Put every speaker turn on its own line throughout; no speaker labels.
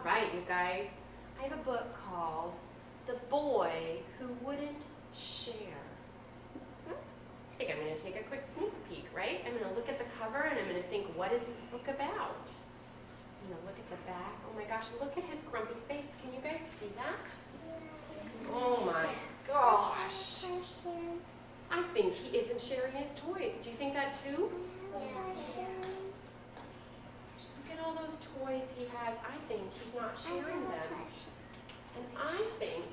right, you guys. I have a book called The Boy Who Wouldn't Share. I think I'm going to take a quick sneak peek, right? I'm going to look at the cover and I'm going to think, what is this book about? I'm going to look at the back. Oh my gosh, look at his grumpy face. Can you guys see that? Oh my gosh. I think he isn't sharing his toys. Do you think that too? Look at all those toys he has. I think he's not sharing them. And I think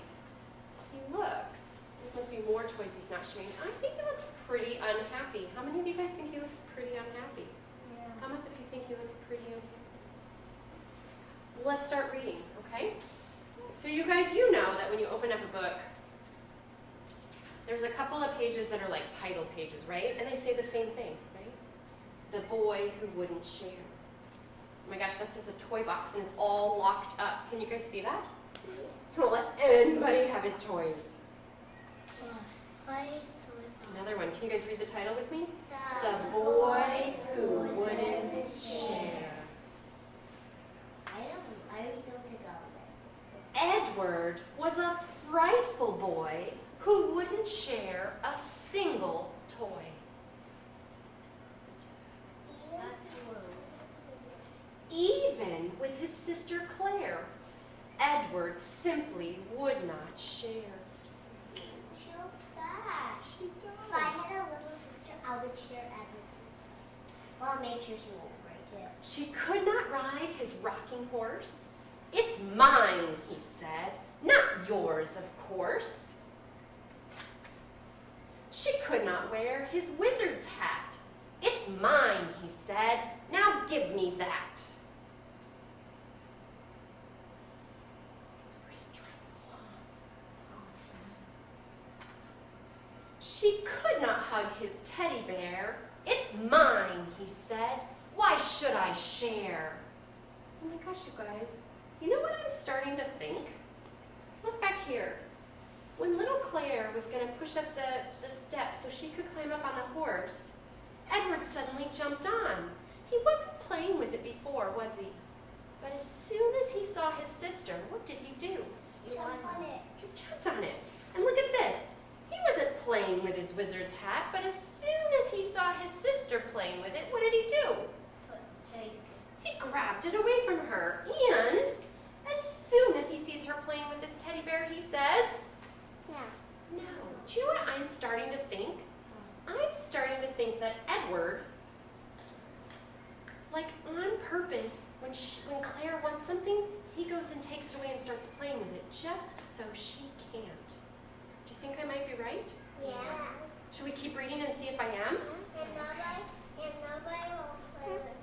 he looks, there must be more toys he's not sharing. I think he looks pretty unhappy. How many of you guys think he looks pretty unhappy? Yeah. How many of you think he looks pretty unhappy? Let's start reading, okay? So you guys, you know that when you open up a book, there's a couple of pages that are like title pages, right? And they say the same thing, right? The Boy Who Wouldn't Share. Oh my gosh, that says a toy box and it's all locked up. Can you guys see that? He won't let anybody have his toys. Another one. Can you guys read the title with me? The Boy Who Wouldn't Share.
I don't think
Edward was a frightful boy who wouldn't share a single toy. Even with his sister Claire, Edward simply would not share.
She looks sad.
She does.
If I had a little sister, I would share everything. Well, I'll make sure she won't break it.
She could not ride his rocking horse. It's mine, he said, not yours, of course. She could not wear his wizard's hat. It's mine, he said, now give me that. She could not hug his teddy bear. It's mine, he said. Why should I share? Oh my gosh, you guys. You know what I'm starting to think? Look back here. When little Claire was going to push up the steps so she could climb up on the horse, Edward suddenly jumped on. He wasn't playing with it before, was he? But as soon as he saw his sister, what did he do?
He jumped on it.
He jumped on it. And look at this. He wasn't playing with his wizard's hat, but as soon as he saw his sister playing with it, what did he do? He grabbed it away from her, and as soon as he sees her playing with this teddy bear, he says,
No.
no. Do you know what I'm starting to think? I'm starting to think that Edward, like on purpose, when Claire wants something, he goes and takes it away and starts playing with it just so she can't. Do you think I might be right?
Yeah.
Should we keep reading and see if I am?
And nobody will play with him.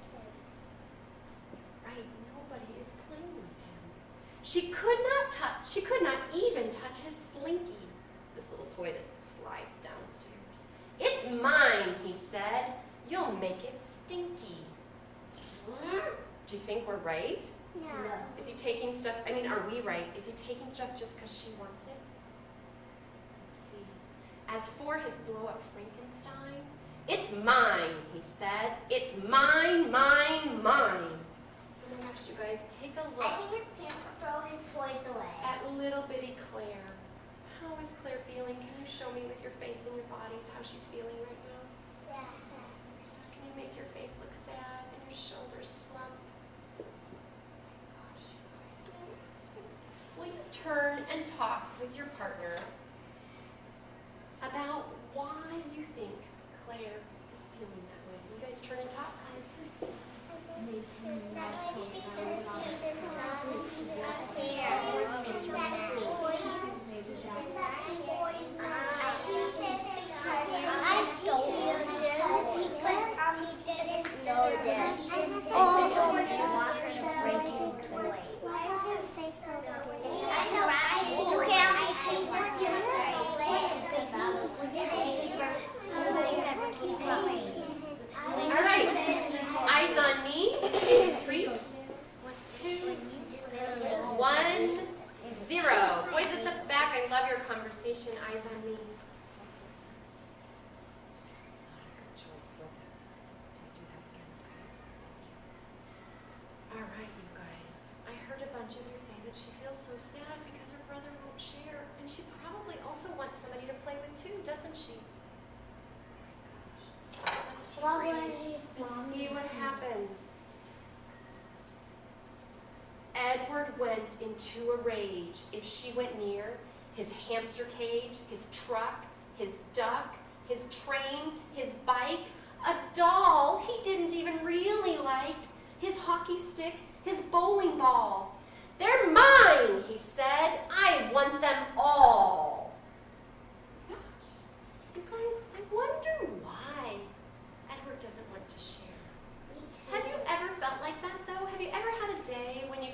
Right, nobody is playing with him. She could not even touch his slinky, this little toy that slides downstairs. It's mine, he said. You'll make it stinky. Do you think we're right?
No.
Is he taking stuff, are we right? Is he taking stuff just because she wants it? Let's see. As for his blow-up Frankenstein, it's mine, he said. It's mine, mine, mine. Oh my gosh, you guys, take a look
I think his parents will throw his toys away.
at little bitty Claire. How is Claire feeling? Can you show me with your face and your bodies how she's feeling right now?
Yes.
Can you make your face look sad and your shoulders slump? Gosh, you guys. Will you turn and talk with your partner about why you think Claire is feeling that way? You guys turn and talk. sad because her brother won't share. And she probably also wants somebody to play with too, doesn't she? Let's keep reading. Let's see what happens. Edward went into a rage if she went near his hamster cage, his truck, his duck, his train, his bike, a doll he didn't even really like, his hockey stick, his bowling ball. They're mine, he said. I want them all. You guys, I wonder why Edward doesn't want to share. Have you ever felt like that, though? Have you ever had a day when you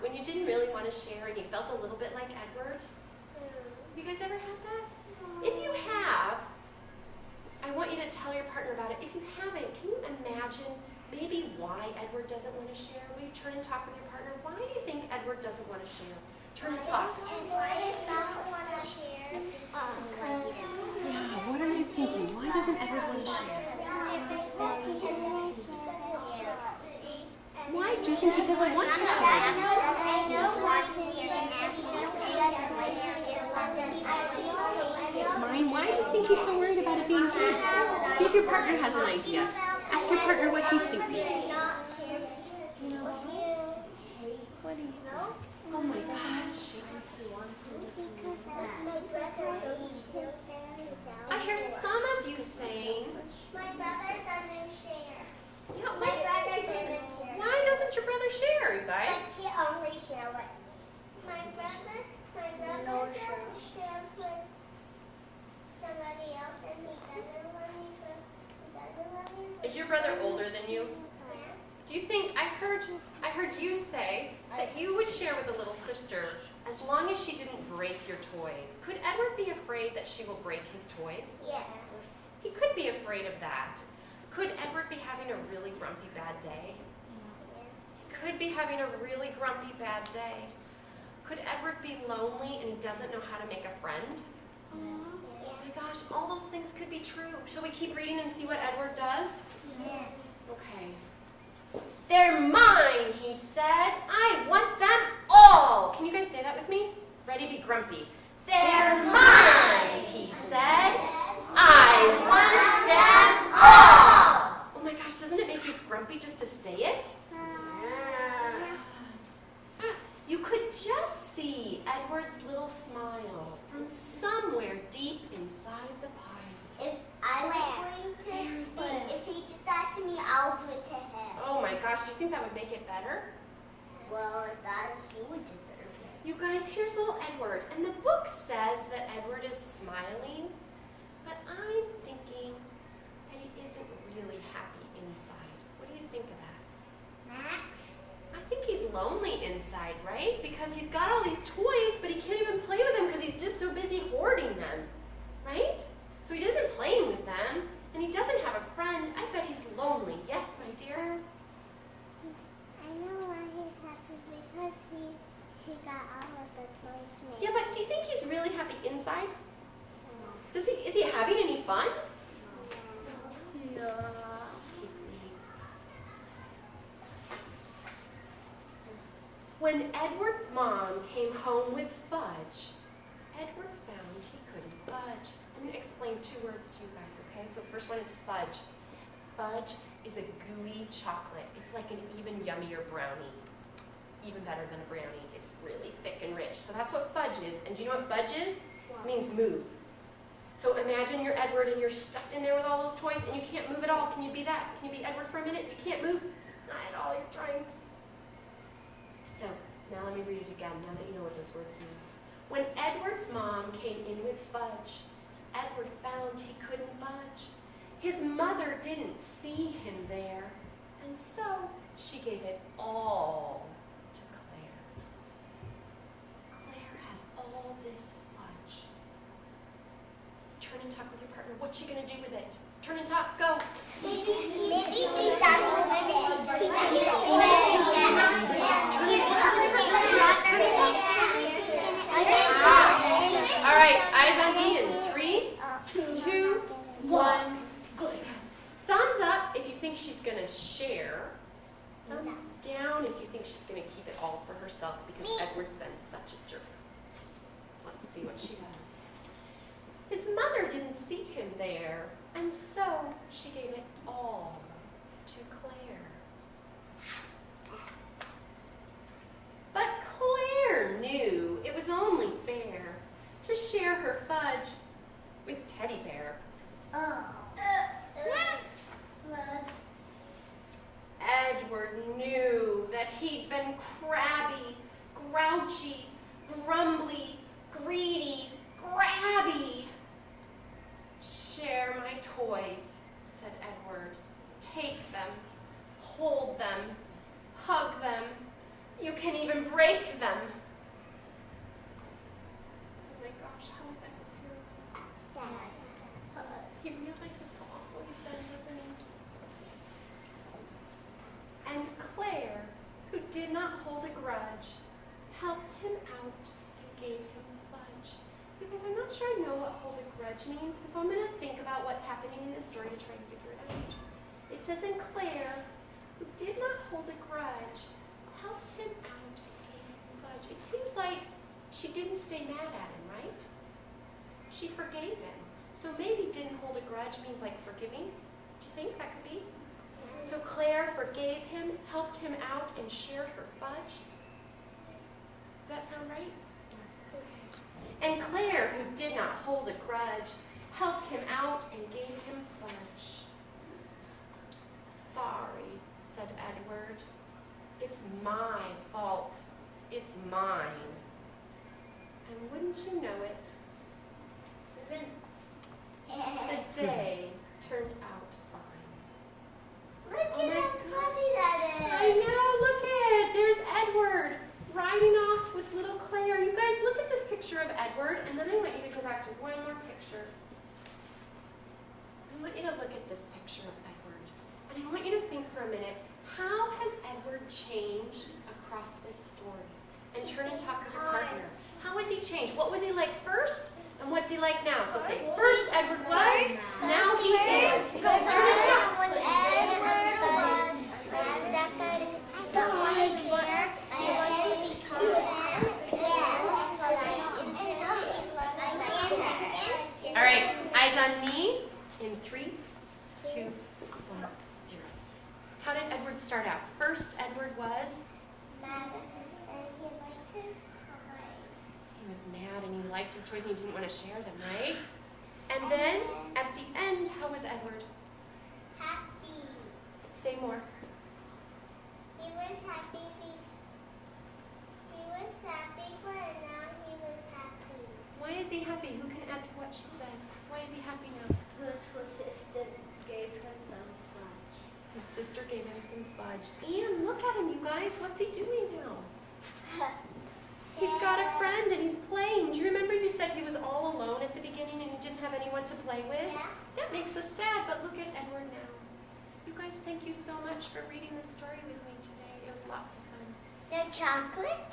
when you didn't really want to share and you felt a little bit like Edward? Have you guys ever had that? If you have, I want you to tell your partner about it. If you haven't, can you imagine maybe why Edward doesn't want to share? Will you turn and talk with your partner? Why do you think Edward doesn't want to share? Turn and talk.
And why does not want to share?
Yeah, what are you thinking? Why doesn't Edward want to share? Why do you think he doesn't want to share? It's mine. Why do you think he's so worried about it being his? See if your partner has an idea. Ask your partner what he's thinking. What do you know? Oh my gosh. I hear some of you saying,
my brother doesn't share.
Yeah,
My brother doesn't share.
why doesn't your brother share, you guys?
But she only share with my brother does share with somebody else, and he doesn't want me.
Is your brother older than you? Do you think, I heard you say that you would share with a little sister as long as she didn't break your toys. Could Edward be afraid that she will break his toys?
Yes.
He could be afraid of that. Could Edward be having a really grumpy bad day? He could be having a really grumpy bad day. Could Edward be lonely and he doesn't know how to make a friend? Oh my gosh, all those things could be true. Shall we keep reading and see what Edward does?
Yes.
Okay. They're mine, he said. I want them all. Can you guys say that with me? Ready, be grumpy. They're mine, he said. I want them all. Oh my gosh, doesn't it make you grumpy just to say it? You could just see Edward's little smile from somewhere deep inside the pie.
If I was going to, if he did that to me, I'll do it to him.
Oh my gosh, do you think that would make it better?
Well, if that, he would deserve it.
You guys, here's little Edward, and the book says that Edward is smiling, but I'm thinking that he isn't really happy inside. What do you think of that?
Max?
I think he's lonely inside, right? Because he's got all these toys, but he can't even play with them because he's just so busy hoarding them, right? So he isn't playing with them, and he doesn't have a friend. I bet he's lonely. Yes, my dear?
I know why he's happy, because he got all of the toys made.
Yeah, but do you think he's really happy inside? Is he having any fun?
No.
When Edward's mom came home with fudge, Edward found he couldn't budge. I'm going to explain 2 words to you guys, okay? So the first one is fudge. Fudge is a gooey chocolate. It's like an even yummier brownie. Even better than a brownie. It's really thick and rich. So that's what fudge is. And do you know what fudge is? It means move. So imagine you're Edward and you're stuffed in there with all those toys and you can't move at all. Can you be that? Can you be Edward for a minute? You can't move? Not at all. You're trying. So now let me read it again, now that you know what those words mean. When Edward's mom came in with fudge, Edward found he couldn't budge. His mother didn't see him there, and so she gave it all to Claire. Claire has all this fudge. Turn and talk with your partner. What's she going to do with it? Turn and talk. Go.
Maybe she's done with it.
All right, eyes on me in 3, 2, 1. Thumbs up if you think she's going to share. Thumbs down down if you think she's going to keep it all for herself because Edward's been such a jerk. Let's see what she does. His mother didn't see him there, and so she gave it all to Claire. But Claire knew it was only fair to share her fudge with Teddy Bear. Edward knew that he'd been crabby, grouchy, grumbly, greedy, grabby. Share my toys, said Edward. Take them, hold them, hug them. You can even break them. Oh my gosh, how is Edward feeling? He realizes how awful he's been, doesn't he? And Claire, who did not hold a grudge, helped him out and gave him fudge. Because I'm not sure I know what hold a grudge means, so I'm going to think about what's happening in this story to try to figure it out. It says, and Claire, who did not hold a grudge, helped him out and gave him fudge. It seems like she didn't stay mad at him, right? She forgave him. So maybe didn't hold a grudge means like forgiving. Do you think that could be? So Claire forgave him, helped him out, and shared her fudge. Does that sound right? And Claire, who did not hold a grudge, helped him out and gave him fudge. Sorry, said Edward. It's my fault. It's mine. And wouldn't you know it, the day turned out fine.
Look
Oh
at
my
how funny that is.
I know, look at it. There's Edward riding off with little Claire. You guys, look at this picture of Edward, and then I want you to go back to one more picture. I want you to look at this picture of Edward, and I want you to think for a minute, how has Edward changed across this story? And turn and talk to your partner. How has he changed? What was he like first, and what's he like now? So say, first Edward was, now he is. Go, turn and talk. All right, eyes on me in 3, 2, 1, 0. How did Edward start out? First, Edward was?
Mad and he liked his toy.
He was mad and he liked his toys and he didn't want to share them, right? And then, at the end, how was Edward?
Happy.
Say more.
He was happy. He was happy for it. Now he was happy.
Why is he happy? Who can add to what she said? Why is he happy now?
His sister gave him some fudge.
His sister gave him some fudge. And look at him, you guys. What's he doing now? He's got a friend and he's playing. Do you remember you said he was all alone at the beginning and he didn't have anyone to play with?
Yeah.
That makes us sad, but look at Edward now. You guys, thank you so much for reading this story with me today. It was lots of fun.
No chocolate?